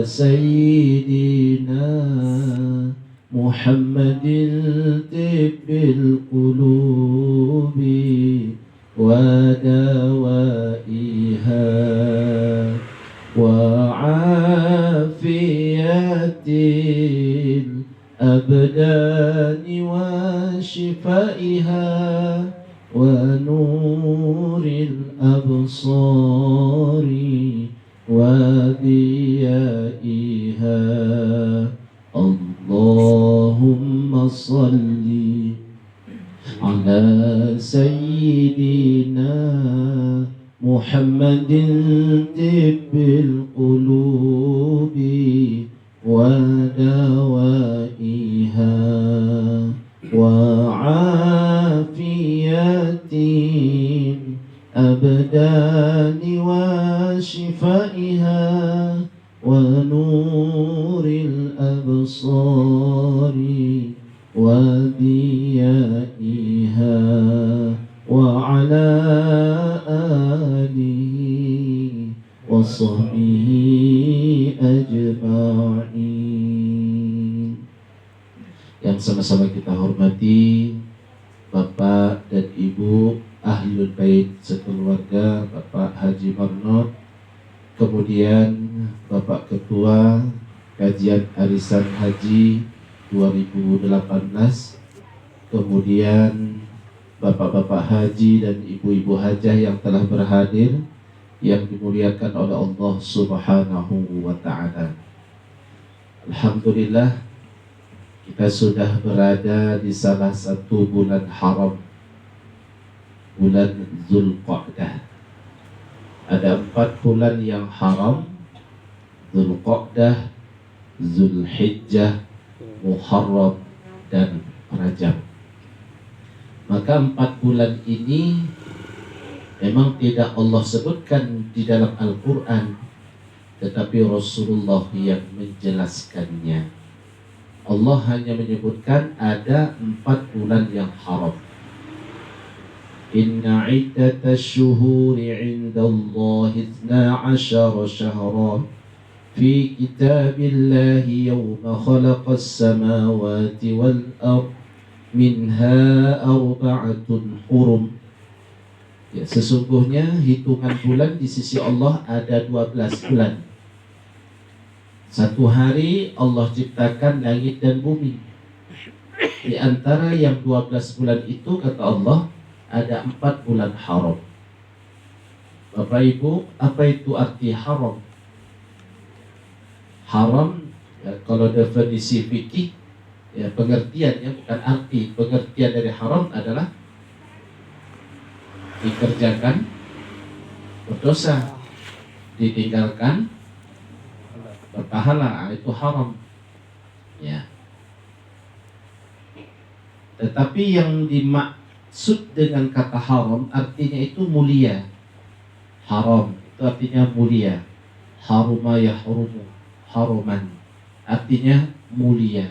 سيدنا محمد طب القلوب ودوائها وعافية الأبدان وشفائها ونور الأبصار وضيائها. اللهم صل على سيدنا محمد طب القلوب ودوائها وعافية الأبدان وشفائها ونور الأبصار وضيائها وعلى آله وصحبه أجمعين. Yang sama-sama kita hormati Bapak dan Ibu Ahlul Bait sekeluarga, Bapak Haji Marno, kemudian Bapak Ketua Kajian Arisan Haji 2018, kemudian Bapak-bapak haji dan ibu-ibu hajah yang telah berhadir, yang dimuliakan oleh Allah Subhanahu wa ta'ala. Alhamdulillah, kita sudah berada di salah satu bulan haram, bulan Zulqa'dah. Ada 4 bulan yang haram: Zulqa'dah, Zulhijjah, Muharram, dan Rajab. Maka 4 bulan ini memang tidak Allah sebutkan di dalam Al-Quran, tetapi Rasulullah yang menjelaskannya. Allah hanya menyebutkan ada 4 bulan yang haram. Inna iddatash syuhuri 'indallahi 12 syahran fi kitabillahi yawma khalaqas samawati wal ardh minha arba'atun hurum. Ya, sesungguhnya hitungan bulan di sisi Allah ada 12 bulan. Satu hari Allah ciptakan langit dan bumi. Di antara yang 12 bulan itu, kata Allah, ada 4 bulan haram. Bapak Ibu, apa itu arti haram? Haram, ya, kalau definisi fikih, ya, pengertiannya bukan arti. Pengertian dari haram adalah dikerjakan berdosa, ditinggalkan berpahala, itu haram. Ya. Tetapi yang dimaksud dengan kata haram artinya itu mulia. Haram itu artinya mulia. Haruma yahrumu, haruman, artinya mulia.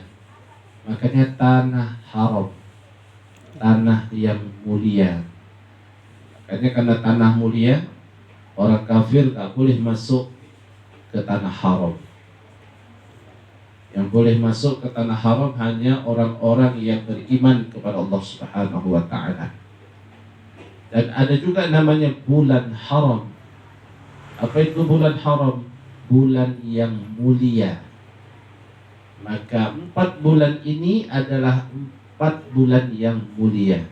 Makanya tanah haram, tanah yang mulia. Makanya karena tanah mulia, orang kafir tak boleh masuk ke tanah haram. Yang boleh masuk ke tanah haram hanya orang-orang yang beriman kepada Allah Subhanahu wa ta'ala. Dan ada juga namanya bulan haram. Apa itu bulan haram? Bulan yang mulia. Maka 4 bulan ini adalah 4 bulan yang mulia.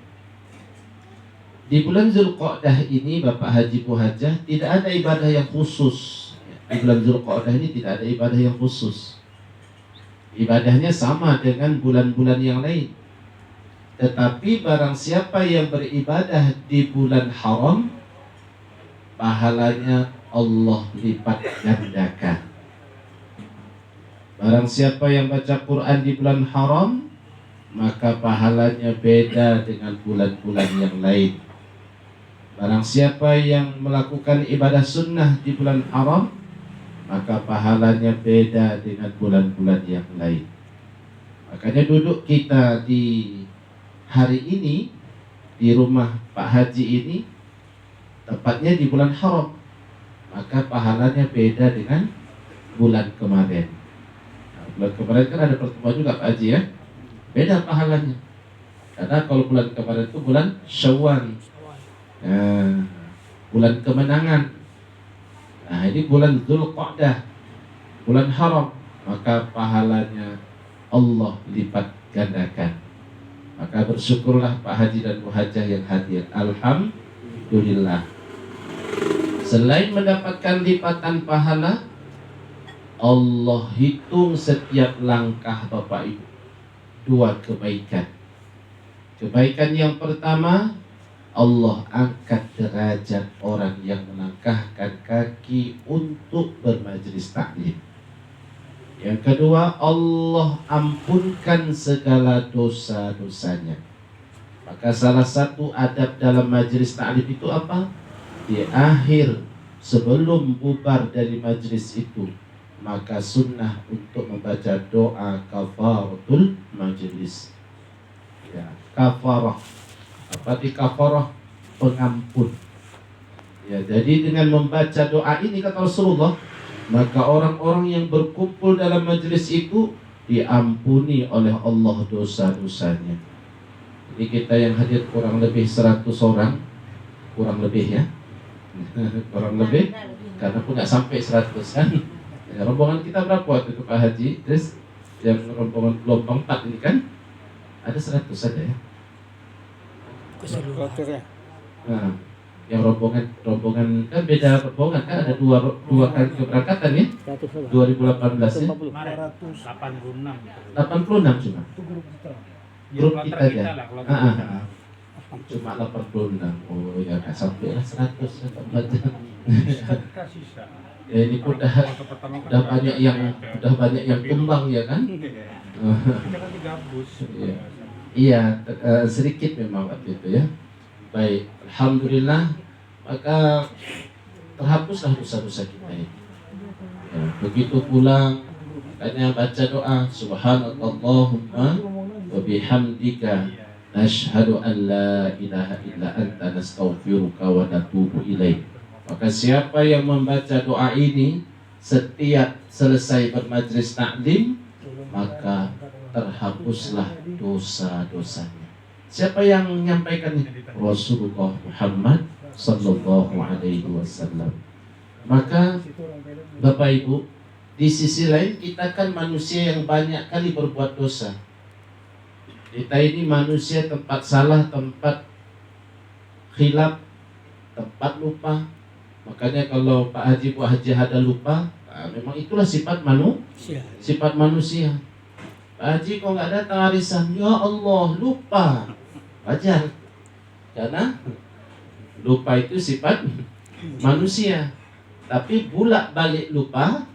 Di bulan Zulqa'dah ini, Bapak Haji Bu Hajah, tidak ada ibadah yang khusus. Di bulan Zulqa'dah ini tidak ada ibadah yang khusus. Ibadahnya sama dengan bulan-bulan yang lain. Tetapi barang siapa yang beribadah di bulan haram, pahalanya Allah lipat gandakan. Barang siapa yang baca Quran di bulan haram, maka pahalanya beda dengan bulan-bulan yang lain. Barang siapa yang melakukan ibadah sunnah di bulan haram, maka pahalanya beda dengan bulan-bulan yang lain. Makanya duduk kita di hari ini di rumah Pak Haji ini, tepatnya di bulan haram, maka pahalanya beda dengan bulan kemarin. Nah, bulan kemarin kan ada pertemuan juga Pak Haji ya. Beda pahalanya. Karena kalau bulan kemarin itu bulan Syawal. Nah, bulan kemenangan. Nah, ini bulan Dzulqa'dah, bulan haram, maka pahalanya Allah lipat gandakan. Maka bersyukurlah Pak Haji dan Bu Hajah yang hadir. Alhamdulillah. Selain mendapatkan lipatan pahala, Allah hitung setiap langkah Bapak Ibu. Dua kebaikan. Kebaikan yang pertama, Allah angkat derajat orang yang melangkahkan kaki untuk bermajlis taklim. Yang kedua, Allah ampunkan segala dosa-dosanya. Maka salah satu adab dalam majlis taklim itu apa? Di akhir sebelum bubar dari majlis itu, maka sunnah untuk membaca doa kafaratul majlis. Ya, kafarah. Apa di kafarah? Pengampun. Ya, jadi dengan membaca doa ini kata Rasulullah, maka orang-orang yang berkumpul dalam majlis itu diampuni oleh Allah dosa-dosanya. Jadi kita yang hadir kurang lebih 100 orang, kurang lebih ya, kurang lebih, karena pun nggak sampai 100 kan. Ya, rombongan kita berapa waktu itu Pak Haji? Terus yang rombongan gelombang 4 ini kan ada 100 saja ya. Nah, yang rombongan kan beda rombongan kan, ada dua kali keberangkatan ya. 2018 ya. 86 cuma. Grup kita aja. Cuma 86. Oh ya, nggak sampai lah 100 ya tempatnya. Ya ini pun udah banyak yang tumbang ya kan. Iya, sedikit memang waktu itu ya. Baik, alhamdulillah, maka terhapuslah dosa-dosa kita ini. Ya, begitu pulang, makanya baca doa Subhanallahumma wa bihamdika nashhadu an la ilaha illa anta nastaghfiruka wa natubu ilaik. Maka siapa yang membaca doa ini setiap selesai bermajlis taklim, maka terhapuslah dosa-dosanya. Siapa yang menyampaikan ini? Rasulullah Muhammad sallallahu alaihi wasallam. Maka Bapak Ibu, di sisi lain kita kan manusia yang banyak kali berbuat dosa. Kita ini manusia tempat salah, tempat khilaf, tempat lupa. Makanya kalau Pak Haji, Bu Haji ada lupa, nah, memang itulah sifat manusia. Pak Haji kok nggak datang arisan? Ya Allah, lupa. Wajar. Karena lupa itu sifat manusia. Tapi bolak balik lupa,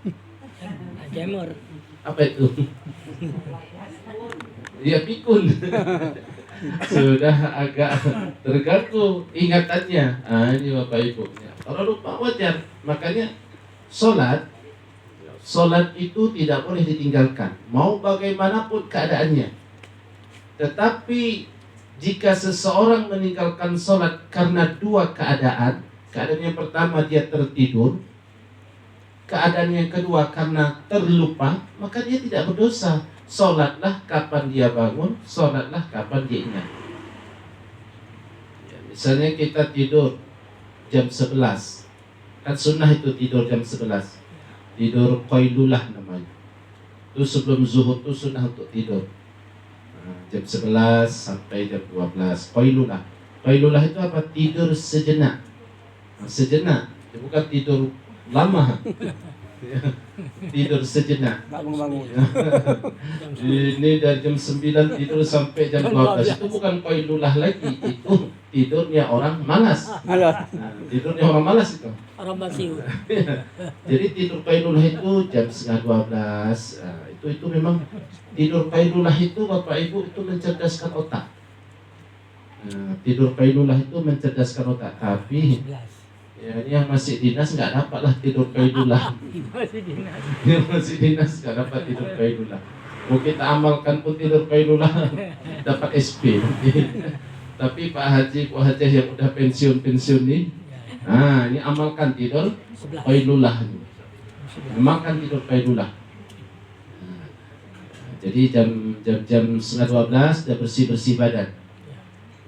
apa itu? Ya pikun. Sudah agak terganggu ingatannya. Ini Bapak Ibu. Kalau lupa wajar. Makanya Solat itu tidak boleh ditinggalkan, mau bagaimanapun keadaannya. Tetapi jika seseorang meninggalkan solat karena dua keadaan yang pertama dia tertidur, keadaan yang kedua karena terlupa, maka dia tidak berdosa. Solatlah kapan dia bangun, solatlah kapan dia ingat. Ya, misalnya kita tidur jam 11, kan sunnah itu tidur jam 11. Tidur qailulah namanya. Itu sebelum zuhur itu sunnah untuk tidur. Jam 11 sampai jam 12. Qailulah. Qailulah itu apa? Tidur sejenak. Sejenak. Bukan tidur lama. Tidur sejenak. Bangun-bangun. Ini dari jam 9 tidur sampai jam 12. Itu bukan qailulah lagi. Itu tidurnya orang malas. Tidurnya orang malas itu. Orang basiu. Jadi tidur qailulah itu jam setengah 12. Itu memang tidur qailulah itu Bapak Ibu itu mencerdaskan otak. Tidur qailulah itu mencerdaskan otak. Tapi ya ini yang masih dinas nggak dapat lah tidur qailulah. Yang masih dinas nggak dapat tidur qailulah. Mau kita amalkan pun tidur qailulah dapat SP. Tapi Pak Haji, Bu Haji yang udah pensiun nih, ini amalkan tidur qailulah. Makan tidur Qailulah. Jadi jam 11:30 dia bersih badan,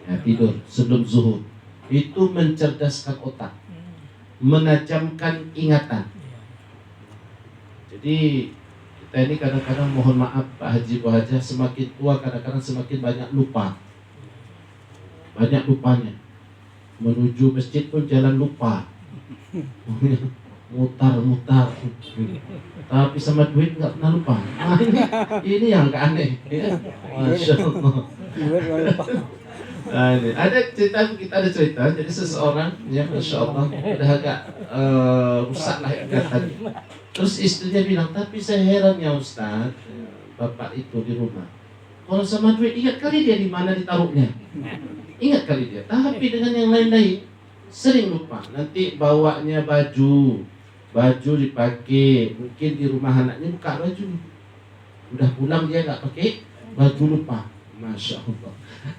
ya, tidur sebelum zuhur. Itu mencerdaskan otak, menajamkan ingatan. Jadi kita ini kadang-kadang, mohon maaf Pak Haji Bu Hajah, semakin tua kadang-kadang semakin banyak lupa. Banyak lupanya. Menuju masjid pun jalan lupa. Mutar-mutar. Tapi sama duit nggak pernah lupa. Nah, ini yang aneh. Ya. Masya Allah. Nah, ini. Ada cerita. Jadi seseorang, ya Masya Allah, udah agak rusak lah ingatan. Terus istrinya bilang, tapi saya heran ya Ustaz, bapak itu di rumah, kalau sama duit ingat kali dia di mana ditaruhnya. Ingat kali dia. Tapi dengan yang lain-lain sering lupa. Nanti bawanya baju dipakai, mungkin di rumah anaknya buka baju, udah pulang dia nggak pakai baju, lupa. Masya Allah.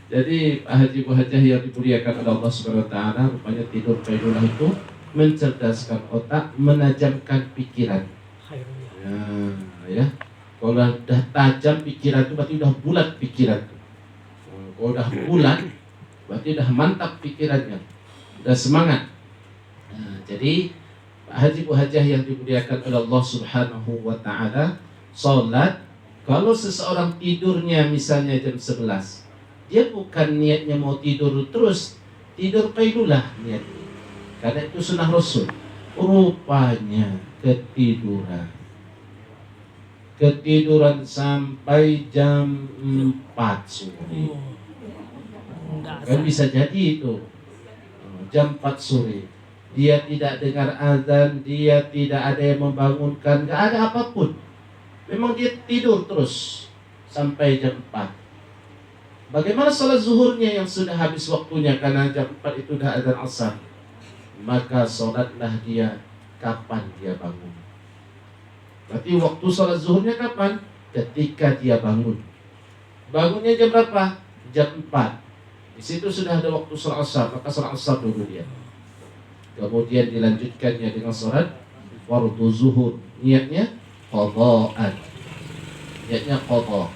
Jadi Pak Haji Bu Hajah yang dimuliakan oleh Allah Subhanahu Wa Taala, rupanya tidur Qailulah itu mencerdaskan otak, menajamkan pikiran. Ya. Kalau udah tajam pikiran itu berarti udah bulat pikiran. Kalau udah bulat berarti udah mantap pikirannya, udah semangat. Nah, jadi Pak Haji Bu Hajah yang dimuliakan oleh Allah Subhanahu Wa Taala, sholat, kalau seseorang tidurnya misalnya jam 11, dia bukan niatnya mau tidur terus, tidur Qailulah niatnya, karena itu sunnah Rasul. Rupanya ketiduran sampai jam 4 sore. Kan bisa jadi itu jam 4 sore dia tidak dengar azan, dia tidak ada yang membangunkan, gak ada apapun. Memang dia tidur terus sampai jam 4. Bagaimana salat zuhurnya yang sudah habis waktunya karena jam 4 itu dah azan asar? Maka salatlah dia kapan dia bangun. Berarti waktu salat zuhurnya kapan? Ketika dia bangun. Bangunnya jam berapa? Jam 4. Di situ sudah ada waktu salat asar, maka salat asar dulu dia. Kemudian dilanjutkannya dengan salat fardu zuhur. Niatnya qadha'an. Niatnya qadha'.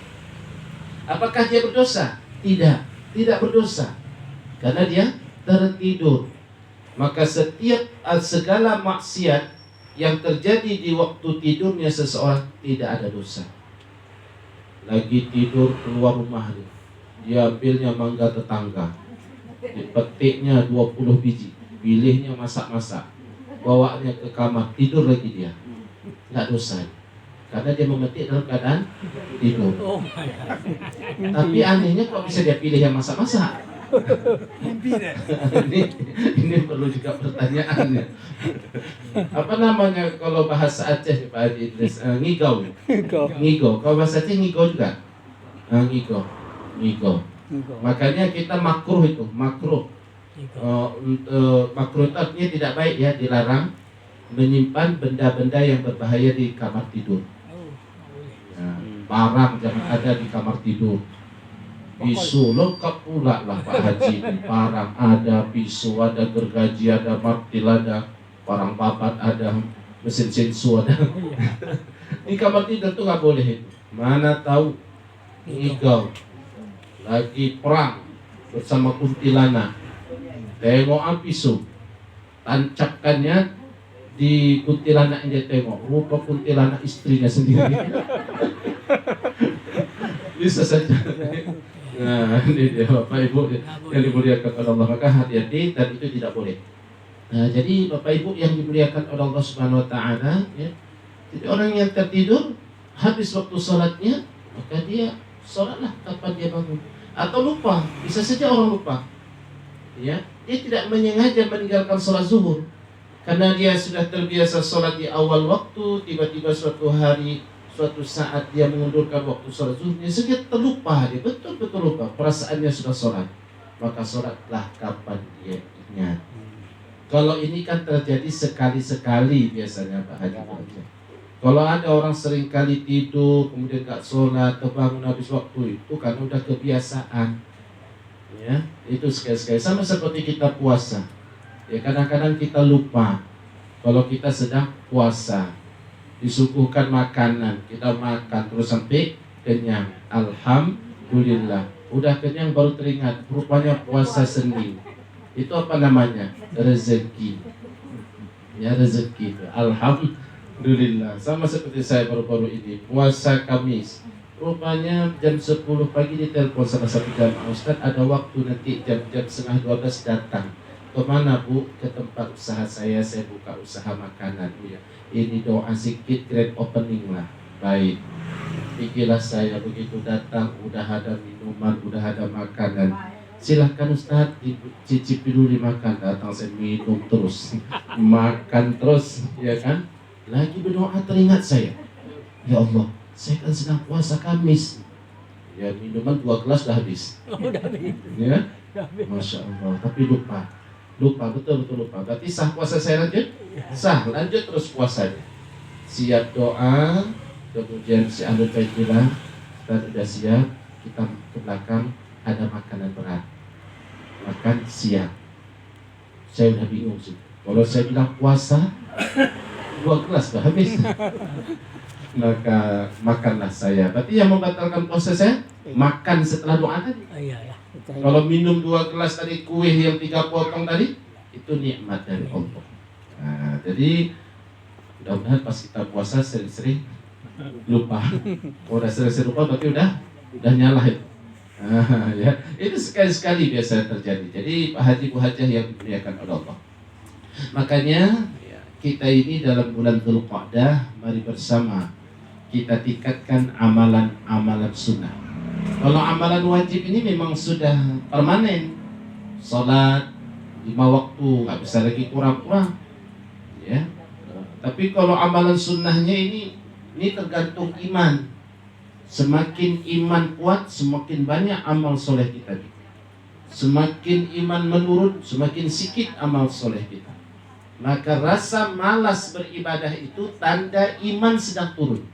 Apakah dia berdosa? Tidak berdosa. Karena dia tertidur. Maka setiap segala maksiat yang terjadi di waktu tidurnya seseorang tidak ada dosa. Lagi tidur keluar rumah dia ambilnya mangga tetangga, dipetiknya 20 biji, pilihnya masak-masak, bawanya ke kamar, tidur lagi dia, nggak dosa, karena dia memetik dalam keadaan tidur. Tapi anehnya kok bisa dia pilih yang masak-masak? ini perlu juga pertanyaannya. Apa namanya kalau bahasa Aceh Pak Haji Idris? Ngigau. Kalau bahasa Aceh ngigau juga. Ngigau. Makanya kita makruh itu, makruh itu artinya tidak baik ya, dilarang menyimpan benda-benda yang berbahaya di kamar tidur. Ya, barang jangan ada di kamar tidur. Pisau lengkap pula lah Pak Haji. Parang ada, pisau ada, gergaji ada, martil ada, parang papat ada, mesin sensu ada. Di kamar tidur tuh nggak boleh itu. Mana tahu ngigau lagi perang bersama kuntilanak, tengok pisau, tancapkannya di kuntilanak yang dia tengok, rupa kuntilanak istrinya sendiri. Bisa saja. Nah, ini dia Bapak Ibu yang dimuliakan oleh Allah, maka hati-hati dan itu tidak boleh. Nah, jadi Bapak Ibu yang dimuliakan oleh Allah Subhanahu Wa Taala, ya, jadi orang yang tertidur habis waktu sholatnya, maka dia sholatlah kapan dia bangun. Atau lupa, bisa saja orang lupa, ya, dia tidak menyengaja meninggalkan sholat zuhur karena dia sudah terbiasa sholat di awal waktu, tiba-tiba suatu hari, suatu saat dia mengundurkan waktu sholat zuhurnya, sehingga terlupa, dia betul-betul lupa, perasaannya sudah sholat, maka sholatlah kapan dia ingat. Kalau ini kan terjadi sekali-sekali biasanya Pak Haji. Kalau ada orang sering kali tidur kemudian gak sholat, terbangun habis waktu, itu karena udah kebiasaan, ya, itu sekali-sekali. Sama seperti kita puasa, ya, kadang-kadang kita lupa kalau kita sedang puasa. disuguhkan makanan, kita makan terus sampai kenyang, alhamdulillah. Udah kenyang baru teringat rupanya puasa Senin. Itu apa namanya? Rezeki. Ya, rezeki itu. Alhamdulillah. Sama seperti saya baru-baru ini puasa Kamis. Rupanya jam 10 pagi ditelepon salah satu jamaah, Ustaz ada waktu nanti jam-jam setengah 12 datang. Kemana Bu? Ke tempat usaha saya buka usaha makanan Bu ya. Ini doa sedikit grand opening lah. Baik. Pikirlah saya begitu datang, udah ada minuman, udah ada makanan. Silahkan Ustaz dicicipi dulu dimakan. Datang saya minum terus, makan terus, ya kan? Lagi berdoa teringat saya, ya Allah, saya kan sedang puasa Kamis. Ya minuman 2 gelas dah habis. Ya, Masya Allah. Tapi lupa betul lupa. Berarti sah puasa saya lanjut? Sah, lanjut terus puasanya. Siap doa. Kemudian si ahli bait bilang, kita sudah siap, kita ke belakang ada makanan berat, makan siang. Saya udah bingung sih. Kalau saya bilang puasa, 2 gelas dah habis. Maka makanlah saya. Berarti yang membatalkan puasa saya makan setelah doa tadi. Kalau minum 2 gelas tadi, kue yang 3 potong tadi, itu nikmat dari Allah. Nah, jadi mudah-mudahan pas kita puasa sering-sering lupa. Udah sering-sering lupa berarti udah nyala itu. Ya, itu sekali-sekali biasa terjadi. Jadi Pak Haji Bu Hajah yang dimuliakan oleh Allah. Makanya ya, kita ini dalam bulan Dzulqa'dah, mari bersama kita tingkatkan amalan-amalan sunnah. Kalau amalan wajib ini memang sudah permanen, salat 5 waktu, nggak bisa lagi kurang-kurang, ya. Tapi kalau amalan sunnahnya ini tergantung iman. Semakin iman kuat, semakin banyak amal soleh kita. Semakin iman menurun, semakin sedikit amal soleh kita. Maka rasa malas beribadah itu tanda iman sedang turun.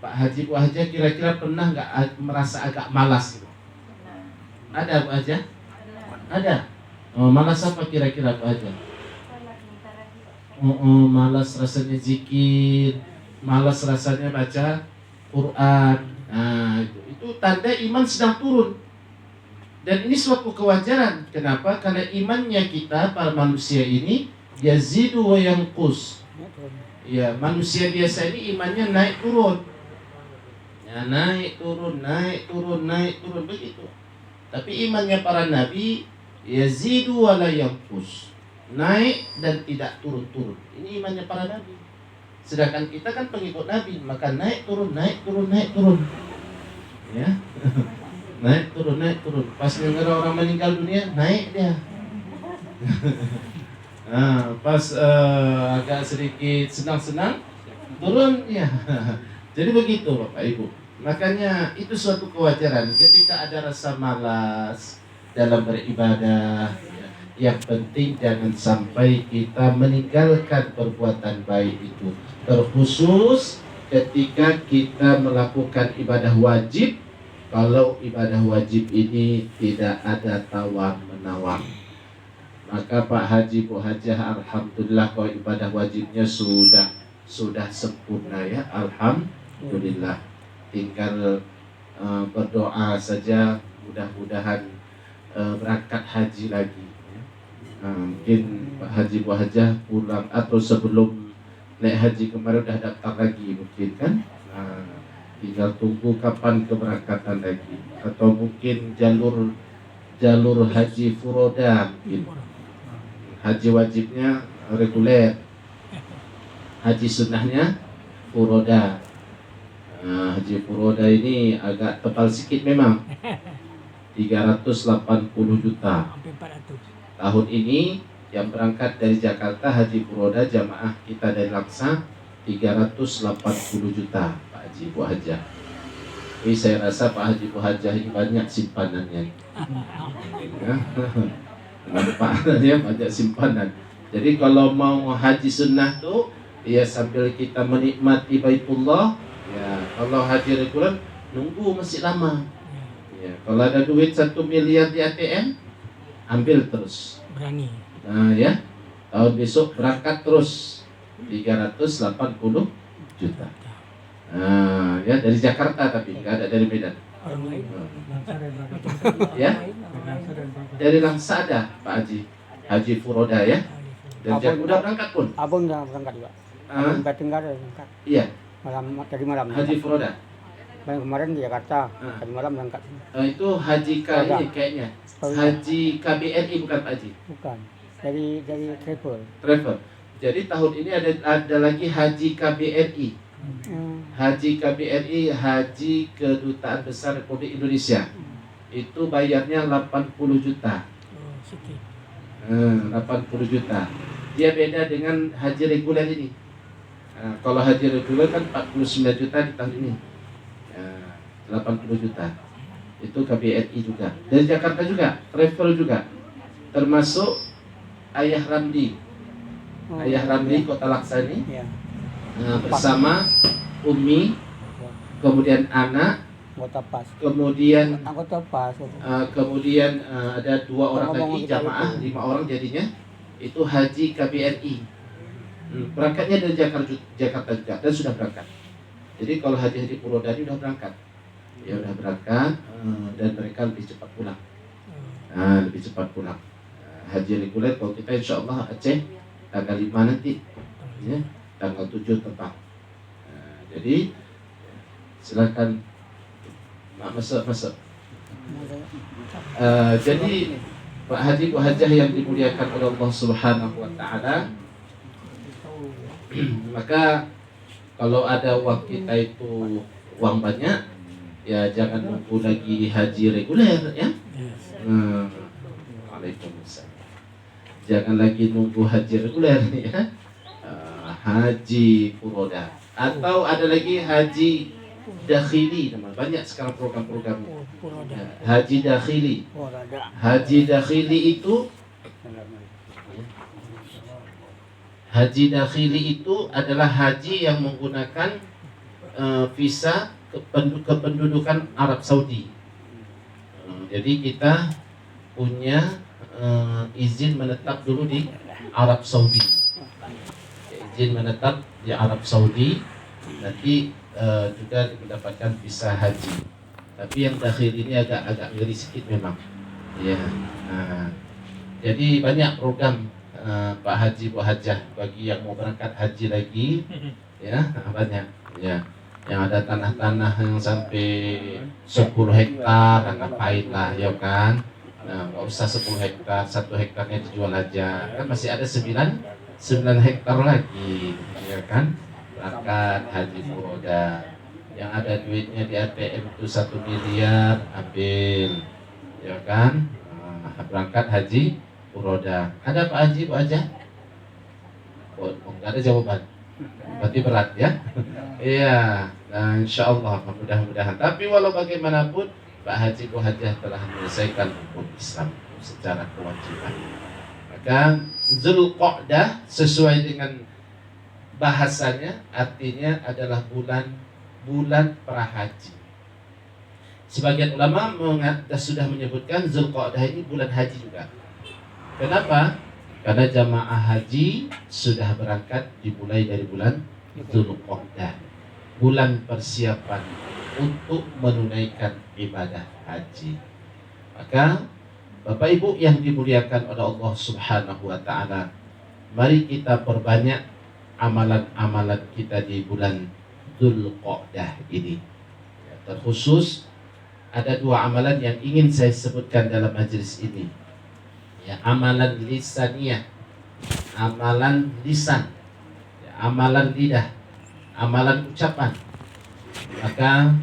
Pak Haji Bu Hajah kira-kira pernah nggak merasa agak malas? Ada Pak Hajah? Ada. Malas apa kira-kira Pak Hajah? Malas rasanya zikir, malas rasanya baca Quran. Nah, itu tanda iman sedang turun. Dan ini suatu kewajaran. Kenapa? Karena imannya kita para manusia ini yazidu wa yanqus. Ya, manusia biasa ini imannya naik turun. Ya, naik turun begitu. Tapi imannya para nabi yazidu wa la yanqus. Naik dan tidak turun-turun. Ini imannya para nabi. Sedangkan kita kan pengikut nabi, maka naik turun. Ya. Naik turun. Pas dengar orang meninggal dunia, naik dia. Nah, pas agak sedikit senang-senang, turun ya. Jadi begitu Bapak Ibu. Makanya itu suatu kewajaran ketika ada rasa malas dalam beribadah. Yang penting jangan sampai kita meninggalkan perbuatan baik itu. Terkhusus ketika kita melakukan ibadah wajib. Kalau ibadah wajib ini tidak ada tawar-menawar, maka Pak Haji Bu Hajah alhamdulillah kalau ibadah wajibnya sudah sempurna ya, alhamdulillah. Tinggal berdoa saja, mudah-mudahan berangkat haji lagi. Mungkin Pak Haji Bu Hajah pulang atau sebelum naik haji kemarin udah daftar lagi mungkin kan. Tinggal tunggu kapan keberangkatan lagi, atau mungkin jalur haji furoda mungkin. Haji wajibnya reguler, haji sunnahnya furoda. Haji furoda ini agak tebal sedikit memang, 380 juta. Tahun ini yang berangkat dari Jakarta haji furoda jamaah kita dari Laksa 380 juta Pak Haji Bu Hajah. Ini saya rasa Pak Haji Bu Hajah ini banyak simpanannya. Ya. Nampaknya banyak simpanan. Jadi kalau mau haji sunnah tuh ya sambil kita menikmati Baitullah. Ya, kalau haji reguler nunggu masih lama. Ya, kalau ada duit 1 miliar di ATM, ambil terus. Berani. Nah ya, tahun besok berangkat terus. 380 juta. Ya dari Jakarta tapi nggak ada dari Medan. Ya, dari Langsa ada Pak Haji, Haji Furoda ya. Dan udah berangkat pun. Abang udah berangkat juga. Abang Tenggara berangkat. Iya. Tadi malam. Haji Furoda. Kemarin di Jakarta. Tadi malam berangkat. Itu Haji ini kayaknya. Haji KBRI bukan Pak Haji. Bukan. Dari travel. Travel. Jadi tahun ini ada lagi Haji KBRI. Haji KBRI, Haji Kedutaan Besar Republik Indonesia. Itu bayarnya 80 juta. 80 juta. Dia beda dengan haji reguler ini. Kalau haji reguler kan 49 juta di tahun ini. 80 juta. Itu KBRI juga. Dari Jakarta juga, travel juga. Termasuk Ayah Ramli. Ayah Ramli Kota Laksani. Bersama Umi, kemudian anak, kemudian ada 2 orang lagi jamaah, 5 orang jadinya. Itu Haji KBRI. Berangkatnya dari Jakarta juga dan sudah berangkat. Jadi kalau Haji Furoda ini sudah berangkat, ya sudah berangkat dan mereka lebih cepat pulang. Lebih cepat pulang. Haji reguler kalau kita insya Allah Aceh tanggal 5 nanti, ya, tanggal 7 tepat. Jadi silakan masuk. Jadi Pak Haji, Bu Hajah yang dimuliakan oleh Allah Subhanahu wa Ta'ala, maka kalau ada uang kita itu uang banyak, ya jangan nunggu lagi haji reguler ya. Waalaikumsalam. Jangan lagi nunggu haji reguler ya. Haji Furoda. Atau ada lagi Haji Dakhili, banyak sekarang program-programnya. Haji Dakhili. Haji Dakhili itu adalah haji yang menggunakan visa kependudukan Arab Saudi. Jadi kita punya izin menetap dulu di Arab Saudi. Izin menetap di Arab Saudi, nanti juga mendapatkan visa haji. Tapi yang dakhil ini agak ngeri sedikit memang. Ya. Jadi banyak program Pak Haji, Bu Hajah bagi yang mau berangkat haji lagi, ya banyak. Ya, yang ada tanah-tanah yang sampai 10 hektar, ngapain lah, ya kan? Nggak usah 10 hektar, 1 hektarnya dijual aja. Kan masih ada 9 hektar lagi, ya kan? Berangkat Haji Furoda. Yang ada duitnya di ATM itu 1 miliar, ambil, ya kan? Berangkat Haji Furoda. Ada Pak Haji, Bu Hajah? Oh, nggak ada jawaban. Berarti berat ya? Iya. Nah, insya Allah mudah-mudahan. Tapi walau bagaimanapun Pak Haji, Bu Hajah telah menyelesaikan hukum Islam secara kewajiban. Maka Zulqa'dah sesuai dengan bahasanya artinya adalah bulan prahaji. Sebagian ulama sudah menyebutkan Zulqa'dah ini bulan haji juga. Kenapa? Karena jamaah haji sudah berangkat dimulai dari bulan Zulqa'dah, bulan persiapan untuk menunaikan ibadah haji. Maka Bapak Ibu yang dimuliakan oleh Allah Subhanahu wa Ta'ala, mari kita perbanyak amalan-amalan kita di bulan Zulqa'dah ini. Terkhusus ada 2 amalan yang ingin saya sebutkan dalam majelis ini. Ya, amalan lisaniyah, amalan lisan, ya, amalan lidah, amalan ucapan. Maka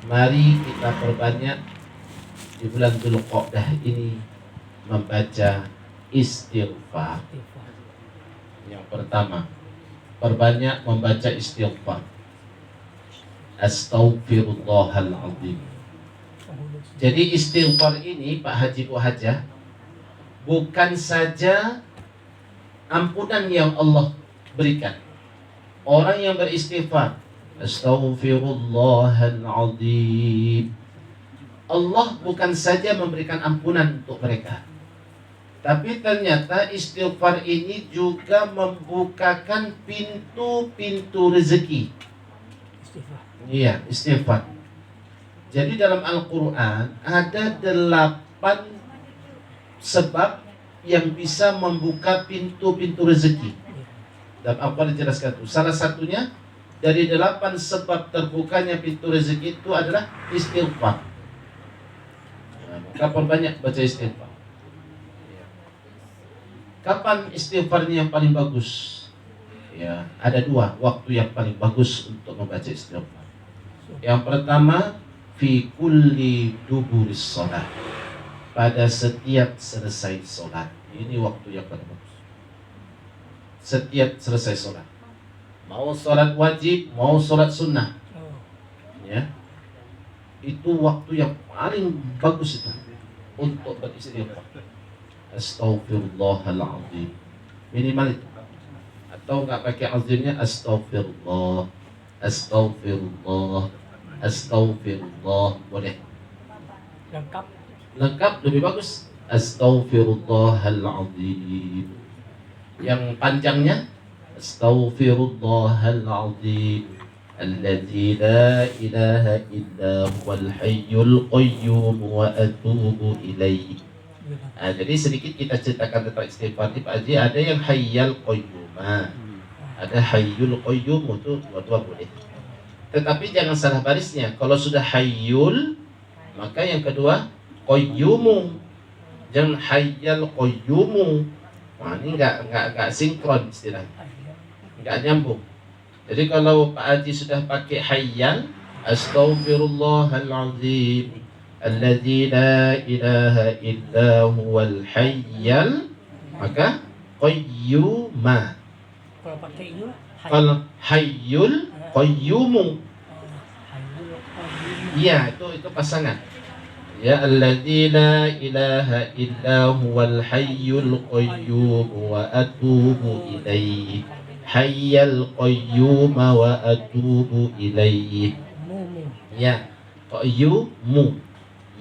mari kita perbanyak di bulan Zulqa'dah ini membaca istighfar. Yang pertama, perbanyak membaca istighfar. Astaghfirullahaladzim. Jadi istighfar ini Pak Haji, Bu Hajah, bukan saja ampunan yang Allah berikan. Orang yang beristighfar, astaghfirullahaladzim, Allah bukan saja memberikan ampunan untuk mereka, Tapi ternyata istighfar ini juga membukakan pintu-pintu rezeki. Istighfar. Iya, istighfar. Jadi dalam Al-Quran ada 8 sebab yang bisa membuka pintu-pintu rezeki. Dalam Al-Quran dijelaskan itu. Salah satunya dari 8 sebab terbukanya pintu rezeki itu adalah istighfar. Nah, maka perbanyak baca istighfar. Kapan istighfarnya yang paling bagus? Ya, ada 2 waktu yang paling bagus untuk membaca istighfar. Yang pertama, fi kulli duburis sholat, pada setiap selesai sholat. Ini waktu yang paling bagus. Setiap selesai sholat, mau sholat wajib, mau sholat sunnah, ya, itu waktu yang paling bagus itu untuk beristighfar. Astaghfirullahaladzim, minimal itu. Atau nggak pakai azimnya, astaghfirullah, astaghfirullah, astaghfirullah, boleh. Lengkap lebih bagus. Astaghfirullahaladzim. Yang panjangnya, astaghfirullahaladzim alladzi la ilaha illa huwal hayyul qayyum wa atubu ilaihi. Nah, jadi sedikit kita ceritakan tentang istighfar ini, Pak Haji. Ada yang hayyal qayyumah, ada hayyul qayyum, itu dua-dua boleh. Tetapi jangan salah barisnya. Kalau sudah hayyul, maka yang kedua qayyumu. Jangan hayyal qayyumu. Wah, ini enggak sinkron istilahnya. Enggak nyambung. Jadi kalau Pak Haji sudah pakai hayyal, astaghfirullahalazim alladzi la ilaha illa huwal hayyal, maka qayyuma. Kalau pakai yul, Kalau hayyul qayyumu, ya itu pasangan. Ya alladzi la ilaha illa huwal hayyul qayyum wa atubu ilaihi. Hayyal qayyum wa atubu ilaihi. Ya, qayyumu.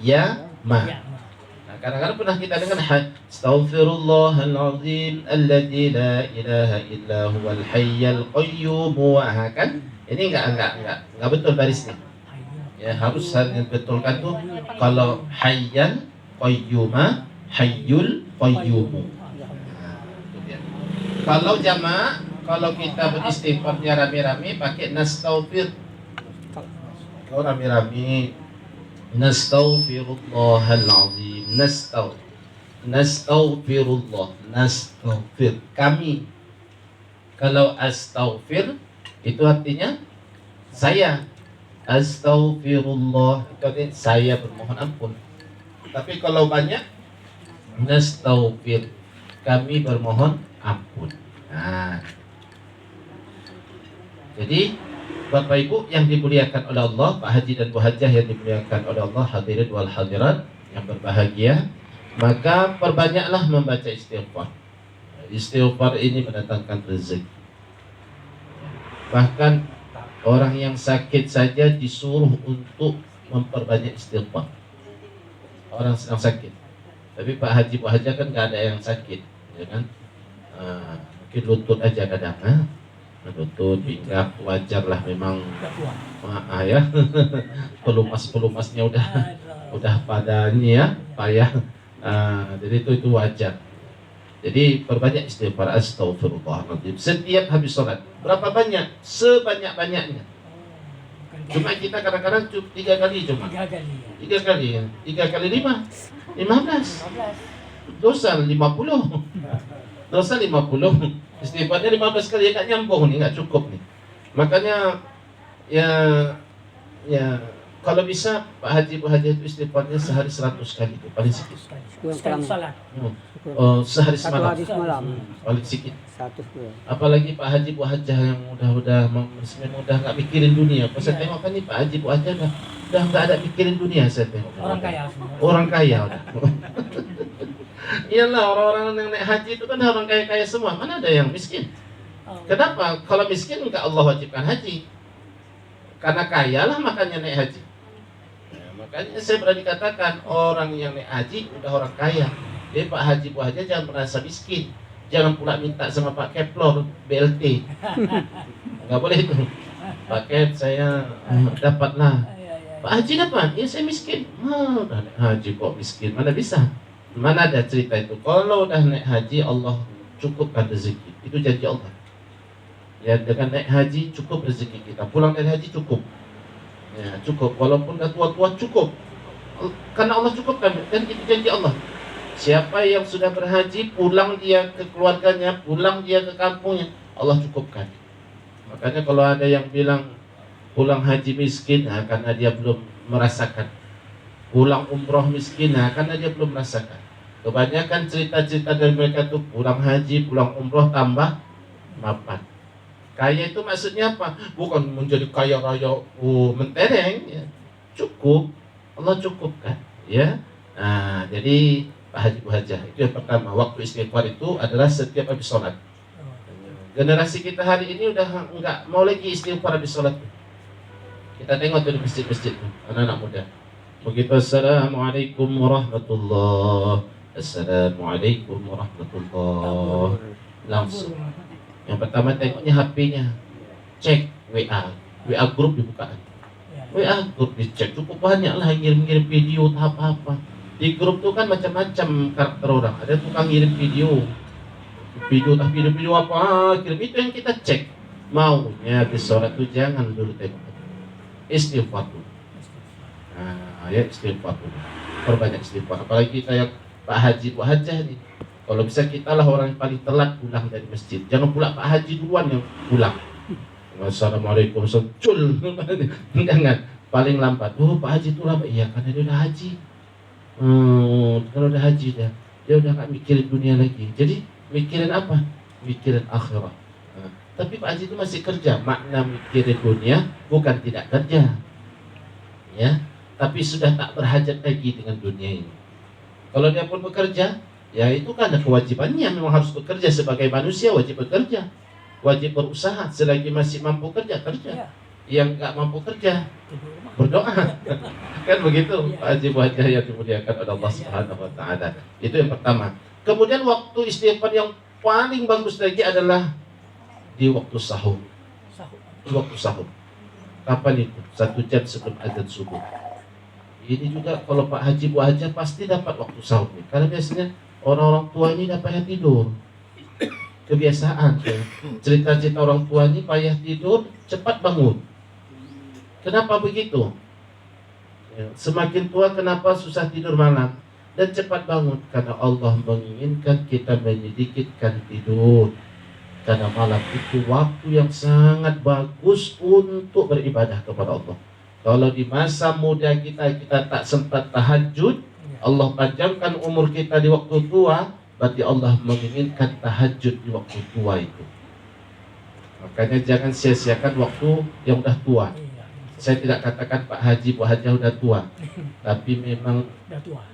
Ya ma. Nah, kadang-kadang pernah kita dengar astaghfirullahalazim alladzi la ilaha illa huwal hayyal qayyum, kan? Ini enggak betul barisnya. Ya, harus betulkan tuh. Kalau hayyal qayyuma, hayyul qayyum. Nah, itu dia. Kalau jamaah, kalau kita beristighfarnya rame-rame pakai nastaghfir. Kalau rame-rame, nastaghfirullahalazim, nastaghfirullah, nastaghfir, kami. Kalau astaghfir itu artinya saya. Astaghfirullah itu artinya saya bermohon ampun. Tapi kalau banyak, nastaghfir, kami bermohon ampun. Nah, jadi Bapak Ibu yang dimuliakan oleh Allah, Pak Haji dan Bu Hajah yang dimuliakan oleh Allah, hadirin wal hadirat yang berbahagia, maka perbanyaklah membaca istighfar. Istighfar ini mendatangkan rezeki. Bahkan orang yang sakit saja disuruh untuk memperbanyak istighfar. Orang sedang sakit. Tapi Pak Haji, Bu Hajah kan nggak ada yang sakit, ya kan? Mungkin lutut aja kadang, lutut, pinggang, wajar lah memang, ya. Pelumasnya udah pada ini ya, payah. Jadi itu wajar. Jadi perbanyak istighfar, astaghfirullahaladzim setiap habis sholat. Berapa banyak? Sebanyak-banyaknya. Cuma kita kadang-kadang 3 kali cuma. 3 kali. 3 kali 5, 15. Dosa 50. Dosa 50. Istighfarnya 15 kali, ya, nggak nyambung nih, nggak cukup nih. Makanya ya kalau bisa Pak Haji, Bu Haji itu istighfarnya sehari 100 kali itu paling sedikit. sekali salat. Sehari Satu semalam. hari semalam. Paling sedikit. 100 bulan. Apalagi Pak Haji, Bu Hajah yang udah nggak mikirin dunia. Pas saya tengok kan nih Pak Haji, Bu Hajah udah nggak ada mikirin dunia, saya tengok. Orang kaya udah. Iyalah, orang-orang yang naik haji itu kan orang kaya-kaya semua. Mana ada yang miskin? Kenapa? Kalau miskin nggak Allah wajibkan haji. Karena kaya lah makanya naik haji. Makanya saya berani katakan orang yang naik haji udah orang kaya. Jadi Pak Haji Bu Haja jangan merasa miskin. Jangan pula minta sama Pak Keplor BLT. Nggak boleh itu. Paket saya dapatlah. Pak Haji dapat? Ya saya miskin. Naik haji kok miskin? Mana bisa? Mana ada cerita itu? Kalau udah naik haji Allah cukupkan rezeki. Itu janji Allah. Ya dengan naik haji cukup rezeki kita. Pulang dari haji cukup. Ya cukup. Walaupun dah tua-tua cukup. Karena Allah cukupkan dan itu janji Allah. Siapa yang sudah berhaji, pulang dia ke keluarganya, pulang dia ke kampungnya, Allah cukupkan. Makanya kalau ada yang bilang pulang haji miskin, karena dia belum merasakan. Pulang umroh miskin, karena dia belum merasakan. Kebanyakan cerita-cerita dari mereka itu pulang haji, pulang umroh tambah mapan. Kaya itu maksudnya apa? Bukan menjadi kaya raya, mentereng, ya. Cukup, Allah cukupkan, ya. Nah, jadi Pak Haji Bu Hajah, itu yang pertama. Waktu istighfar itu adalah setiap habis sholat. Generasi kita hari ini udah nggak mau lagi istighfar habis sholat. Kita tengok tuh di masjid-masjid anak-anak muda. Begitu assalamualaikum warahmatullah, assalamualaikum warahmatullah, langsung. Yang pertama tengoknya HP-nya, cek WA grup dibukaan. WA grup dicek, cukup banyak lah yang ngirim-ngirim video apa-apa. Di grup tuh kan macam-macam karakter orang. Ada tukang ngirim video apa, kirim itu yang kita cek. Maunya habis sholat tuh jangan dulu tengok, istighfar dulu. Nah, ya istighfar dulu. Perbanyak istighfar. Apalagi kita yang Pak Haji Bu Hajah nih. Kalau bisa kita lah orang yang paling telat pulang dari masjid. Jangan pula Pak Haji duluan yang pulang. Assalamualaikum, cul. Jangan. Paling lambat. Pak Haji itu lambat. Iya, karena dia udah haji. Kalau udah haji dia udah gak mikirin dunia lagi. Jadi mikirin apa? Mikirin akhirat. Tapi Pak Haji itu masih kerja. Makna mikirin dunia bukan tidak kerja, ya, tapi sudah tak berhajat lagi dengan dunia ini. Kalau dia pun bekerja, ya itu kan ada kewajibannya. Memang harus bekerja sebagai manusia, wajib bekerja, wajib berusaha. Selagi masih mampu kerja. Yang nggak mampu kerja, berdoa. Kan begitu Pak Haji Bu Hajah yang dimuliakan oleh Allah Subhanahu wa taala. Itu yang pertama. Kemudian waktu istighfar yang paling bagus lagi adalah di waktu sahur. Di waktu sahur. Kapan itu? 1 jam sebelum azan subuh. Ini juga kalau Pak Haji Bu Hajah pasti dapat waktu sahur nih. Karena biasanya orang-orang tua ini dapat payah tidur. Kebiasaan ya. Cerita-cerita orang tua ini payah tidur, cepat bangun. Kenapa begitu? Ya, semakin tua kenapa susah tidur malam dan cepat bangun? Karena Allah menginginkan kita menyedikitkan tidur. Karena malam itu waktu yang sangat bagus untuk beribadah kepada Allah. Kalau di masa muda kita tak sempat tahajud, Allah panjangkan umur kita di waktu tua, berarti Allah menginginkan tahajud di waktu tua itu. Makanya jangan sia-siakan waktu yang udah tua. Saya tidak katakan Pak Haji Bu Hajah udah tua, tapi memang udah tua.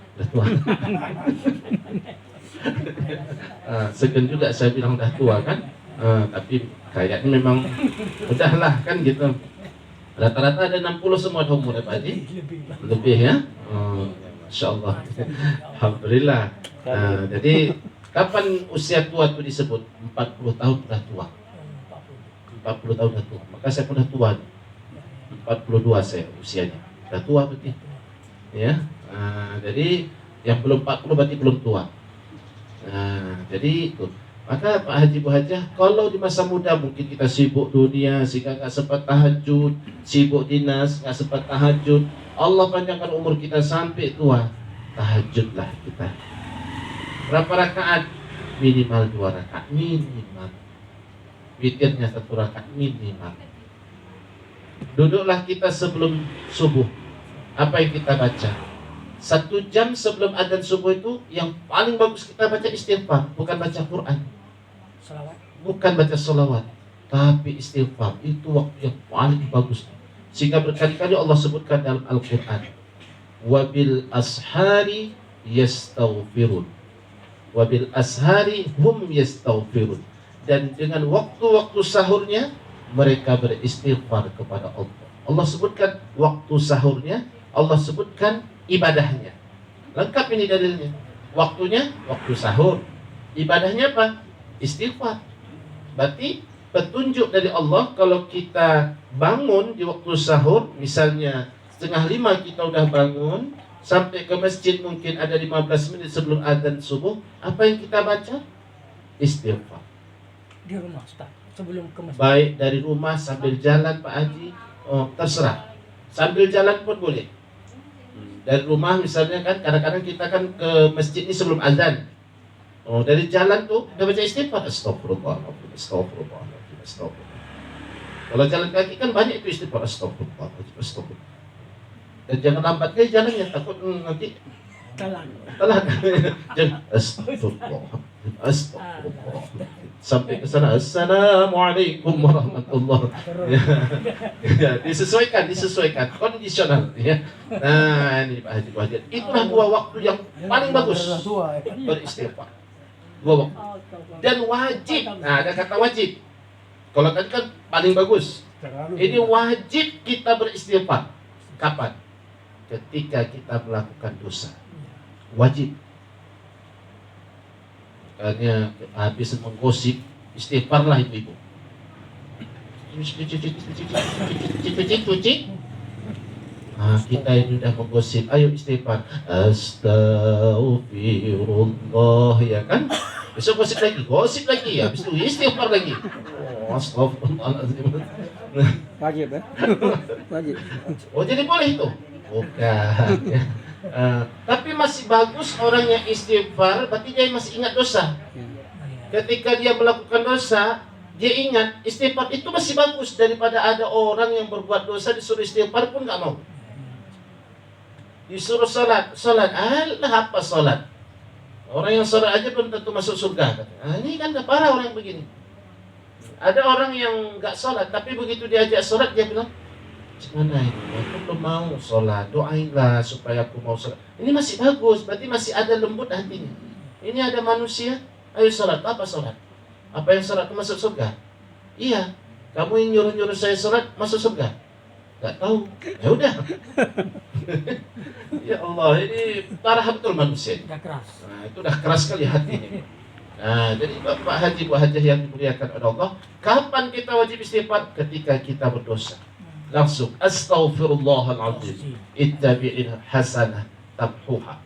Segan juga saya bilang udah tua kan, tapi kayaknya memang udahlah kan gitu. Rata-rata ada 60 semua di umur Pak Haji, lebih ya. Masya Allah. Alhamdulillah. Jadi kapan usia tua itu disebut? 40 tahun sudah tua. 40 tahun sudah tua. Maka saya pun sudah tua. 42 saya usianya. Sudah tua berarti. Ya. Jadi yang belum 40 berarti belum tua. Jadi itu. Maka Pak Haji Bu Hajah, kalau di masa muda mungkin kita sibuk dunia sehingga nggak sempat tahajud, sibuk dinas nggak sempat tahajud. Allah panjangkan umur kita sampai tua, tahajudlah kita. Berapa rakaat? Minimal 2 rakaat, minimal. Witirnya 1 rakaat minimal. Duduklah kita sebelum subuh. Apa yang kita baca? 1 jam sebelum adzan subuh itu yang paling bagus kita baca istighfar, bukan baca Quran, bukan baca sholawat, tapi istighfar. Itu waktu yang paling bagus. Sehingga berkali-kali Allah sebutkan dalam Al-Quran, wabil ashari yastaghfirun, wabil ashari hum yastaghfirun. Dan dengan waktu-waktu sahurnya mereka beristighfar kepada Allah. Allah sebutkan waktu sahurnya, Allah sebutkan ibadahnya. Lengkap ini dalilnya. Waktunya waktu sahur. Ibadahnya apa? Istighfar. Berarti petunjuk dari Allah kalau kita bangun di waktu sahur, misalnya 4:30 kita udah bangun, sampai ke masjid mungkin ada 15 menit sebelum adzan subuh, apa yang kita baca? Istighfar. Di rumah Ustaz, sebelum ke masjid. Baik dari rumah sambil jalan Pak Haji, terserah. Sambil jalan pun boleh. Dari rumah misalnya kan, kadang-kadang kita kan ke masjid ini sebelum azan. Dari jalan tuh udah baca istighfar, astagfirullahaladzim, astagfirullahaladzim, astagfirullah. Kalau jalan kaki kan banyak itu istighfar, astagfirullahaladzim, astagfirullah. Dan jangan lambat kali jalannya, takut nanti Jalan. telat. Jangan astagfirullah, astagfirullah. Sampai ke sana, assalamualaikum warahmatullahi wabarakatuh. Ya, disesuaikan, kondisional ya. Nah, ini Pak Haji, Pak Haji. Itulah 2 waktu yang paling bagus beristighfar. 2 waktu. Dan wajib. Nah, ada kata wajib. Kalau tadi kan paling bagus. Ini wajib kita beristighfar. Kapan? Ketika kita melakukan dosa. Wajib. Makanya habis menggosip, istighfarlah ibu-ibu. Cuci. Nah, kita ini udah menggosip, ayo istighfar. Astagfirullah, ya kan? Besok gosip lagi, habis itu istighfar lagi. Astagfirullahaladzim. Wajib ya? Wajib. Jadi boleh itu? Bukan ya. Tapi masih bagus orang yang istighfar, berarti dia masih ingat dosa. Ketika dia melakukan dosa, dia ingat, istighfar itu masih bagus daripada ada orang yang berbuat dosa disuruh istighfar pun nggak mau. Disuruh sholat, alah apa sholat? Orang yang sholat aja belum tentu masuk surga. Ini kan parah orang yang begini. Ada orang yang nggak sholat, tapi begitu diajak sholat dia bilang, gimana ini? Aku belum mau sholat, doainlah supaya aku mau sholat. Ini masih bagus, berarti masih ada lembut hatinya. Ini ada manusia, ayo sholat, apa sholat? Apa yang sholat itu masuk surga? Iya, kamu yang nyuruh-nyuruh saya sholat masuk surga? Gak tahu, ya udah. Ya Allah, ini parah betul manusia. Udah keras. Nah, itu udah keras sekali hatinya. Nah, jadi Bapak Haji, Bu Hajah yang dimuliakan oleh Allah, kapan kita wajib istighfar? Ketika kita berdosa. Langsung astaghfirullahaladzim, ittabi'il hasanah tamhuha.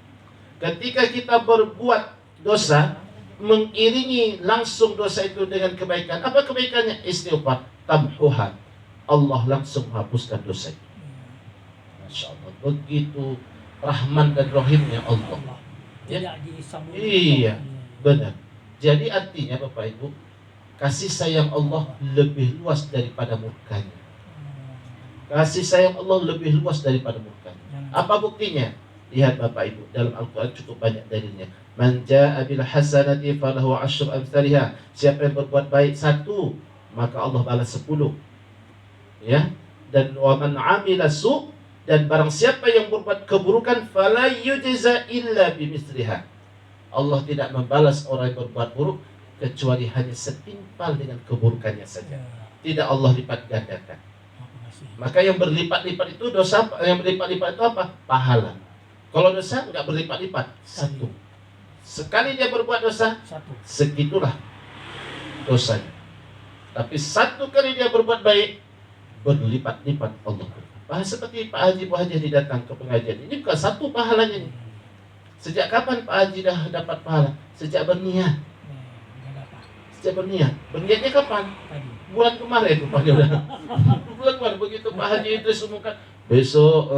Ketika kita berbuat dosa, mengiringi langsung dosa itu dengan kebaikan. Apa kebaikannya? Istighfar tamhuha. Allah langsung menghapuskan dosa itu. Masya Allah, begitu rahman dan rahimnya Allah. Tidak disambung. Iya, benar. Jadi artinya Bapak Ibu, kasih sayang Allah lebih luas daripada murkanya. Kasih sayang Allah lebih luas daripada murkanya. Apa buktinya? Lihat Bapak Ibu, dalam Al-Quran cukup banyak dalilnya. Man jaa bil hasanati falahu asyru amsalihha. Siapa yang berbuat baik 1, maka Allah balas 10. Ya. Dan wa man amila su', dan barang siapa yang berbuat keburukan fala yujza illa bimithliha. Allah tidak membalas orang yang berbuat buruk kecuali hanya setimpal dengan keburukannya saja. Tidak Allah lipat gandakan. Maka yang berlipat-lipat itu dosa, yang berlipat-lipat itu apa? Pahala. Kalau dosa enggak berlipat-lipat, 1. Sekali dia berbuat dosa, 1. segitulah dosanya. Tapi 1 kali dia berbuat baik, berlipat-lipat Allah. Seperti Pak Haji, Bu Haji datang ke pengajian. Ini bukan 1 pahalanya nih. Sejak kapan Pak Haji dah dapat pahala? Sejak berniat. Sejak berniat. Berniatnya kapan? Bulan kemarin rupanya udah. Bulan kemarin begitu Pak Haji Idris umumkan, besok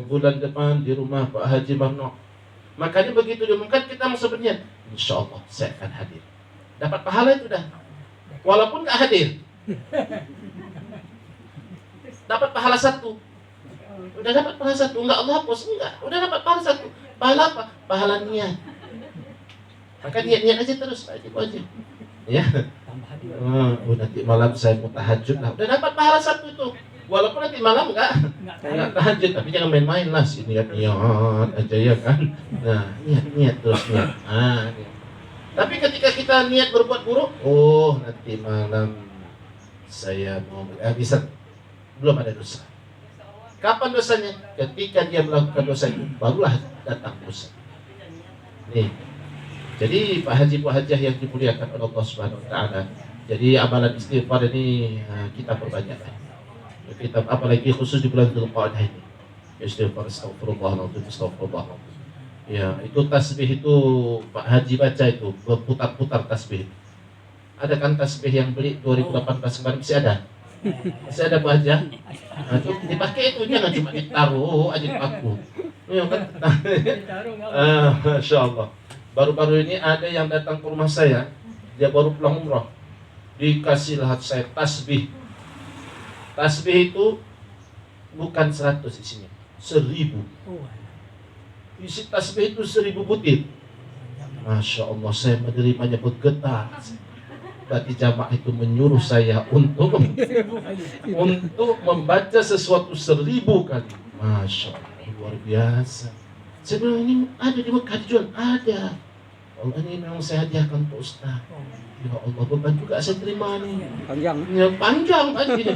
bulan depan di rumah Pak Haji Mahno. Makanya begitu diumumkan kita masuk berniat, insya Allah saya akan hadir. Dapat pahala itu dah. Walaupun nggak hadir. Dapat pahala 1. Udah dapat pahala 1, enggak Allah hapus, enggak. Udah dapat pahala 1. Pahala apa? Pahala niat. Maka niat-niat aja terus, aja. Ya. Nanti malam saya mau tahajud lah. Udah dapat pahala 1 itu. Walaupun nanti malam enggak tahajud, tapi jangan main-main lah. Niat aja ya kan. Nah, niat terus niat. Tapi ketika kita niat berbuat buruk, nanti malam saya mau bisa, belum ada dosa. Kapan dosanya? Ketika dia melakukan dosa itu, barulah datang dosa. Nih. Jadi Pak Haji Bu Hajah yang dimuliakan oleh Allah Subhanahu wa taala. Jadi amalan istighfar ini kita perbanyak. Kita apalagi khusus di bulan Dzulqa'dah ini. Istighfar astagfirullahaladzim, astagfirullahaladzim. Ya, itu tasbih itu Pak Haji baca itu berputar-putar tasbih. Ada kan tasbih yang beli 2018 kemarin masih ada? Masih ada Bu Hajah? Nah, itu dipakai itu jangan cuma ditaruh aja di paku. Ya kan? Ditaruh nggak? Masya Allah. Baru-baru ini ada yang datang ke rumah saya, dia baru pulang umrah, dikasih lahat saya tasbih. Tasbih itu bukan 100 isinya, 1000. Oh, Isi tasbih itu 1000 butir. Masya Allah, saya menerimanya bergetar. Berarti jamaah itu menyuruh saya untuk membaca sesuatu 1000 kali. Masya Allah, luar biasa. Saya bilang ini ada di Mekah dijual, ada. Allah ini memang saya hadiahkan untuk Ustaz. Ya Allah, beban juga saya terima nih. Panjang. Ya, panjang kan gini.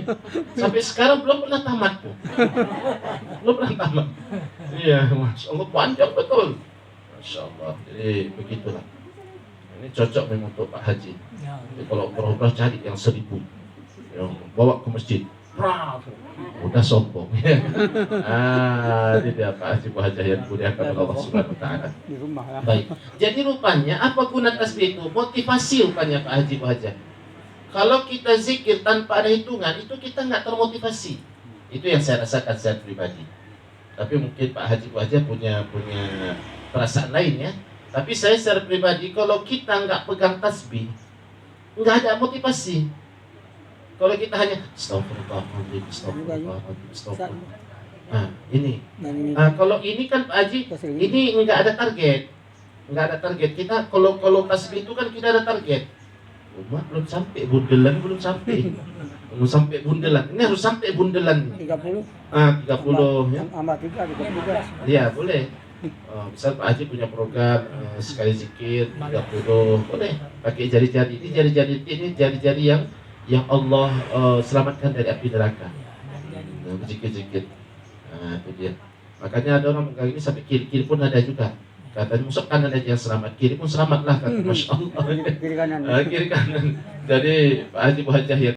Sampai sekarang belum pernah tamat tuh. Belum pernah tamat. Iya, Masya Allah, panjang betul. Masya Allah, jadi begitulah. Ini cocok memang untuk Pak Haji. ya. Jadi kalau umrah cari yang 1000, yang bawa ke masjid. Udah sombong ya. Ini dia Pak Haji Bu Hajah yang dimuliakan oleh Allah Subhanahu wa taala. Di rumah ya. Baik. Jadi rupanya apa guna tasbih itu? Motivasi rupanya Pak Haji Bu Hajah. Kalau kita zikir tanpa ada hitungan, itu kita nggak termotivasi. Itu yang saya rasakan secara pribadi. Tapi mungkin Pak Haji Bu Hajah punya perasaan lain ya. Tapi saya secara pribadi, kalau kita nggak pegang tasbih, nggak ada motivasi. Kalau kita hanya astagfirullahaladzim, astagfirullahaladzim, astagfirullah. Nah, ini. Nah, kalau ini kan Pak Haji, ini nggak ada target. Nggak ada target. Kita kalau tasbih itu kan kita ada target. Umat belum sampai, bundelan belum sampai. Belum sampai bundelan. Ini harus sampai bundelan. 30. 30 ya. Amat 30. Iya, boleh. Misal Pak Haji punya program sekali zikir 30, boleh pakai jari-jari. Ini jari-jari yang Allah selamatkan dari api neraka. Zikir-zikir. Nah, itu dia. Makanya ada orang ini sampai kiri-kiri pun ada juga. Katanya musuh kanan aja yang selamat, kiri pun selamatlah kata Masya Allah. Kiri kanan. Kiri kanan. Jadi Pak Haji Bu Hajah yang